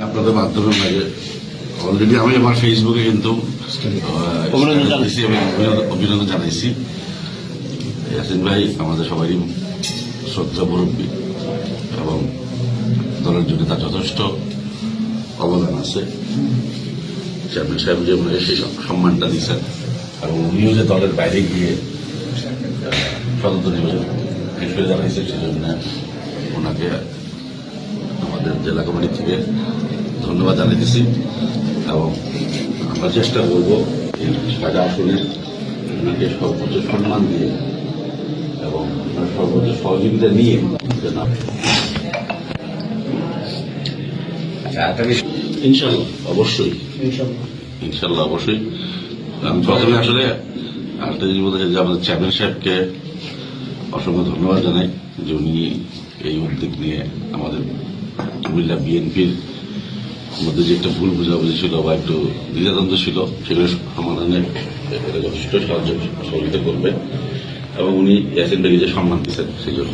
আপনাদের মাধ্যমে অলরেডি আমি আমার ফেসবুকে কিন্তু অভিনন্দন জানাইছি। ইয়াসিন ভাই আমাদের সবারই শ্রদ্ধা মুরব্বী এবং দলের জন্য তার যথেষ্ট অবদান আছে। চেয়ারম্যান সাহেব যে ওনাকে সেই সম্মানটা দিচ্ছেন এবং উনিও যে দলের বাইরে গিয়ে সদস্য নির্বাচন হিসেবে জানাইছে সেজন্য ওনাকে আমাদের জেলা কমিটি থেকে ধন্যবাদ জানাইতেছি এবং আমরা চেষ্টা করব এই সাজা আসনে ওনাকে সর্বোচ্চ সম্মান দিয়ে এবং সর্বোচ্চ সহযোগিতা নিয়ে ইনশাল্লাহ অবশ্যই ইনশাল্লাহ অবশ্যই। আমি প্রথমে আসলে আরেকটা জিনিস বলতে চাই যে আমাদের চেয়ারম্যান সাহেবকে অসংখ্য ধন্যবাদ জানাই যে উনি এই উদ্যোগ নিয়ে আমাদের কুমিল্লা বিএনপির মধ্যে যে একটা ভুল বোঝাবুঝি ছিল বা একটু দ্বিধাদ্বন্দ্ব ছিল সেগুলো সমাধানে যথেষ্ট সহযোগিতা করবে এবং উনি ইয়াসিন ভাইকে যে সম্মান দিচ্ছেন সেই জন্য।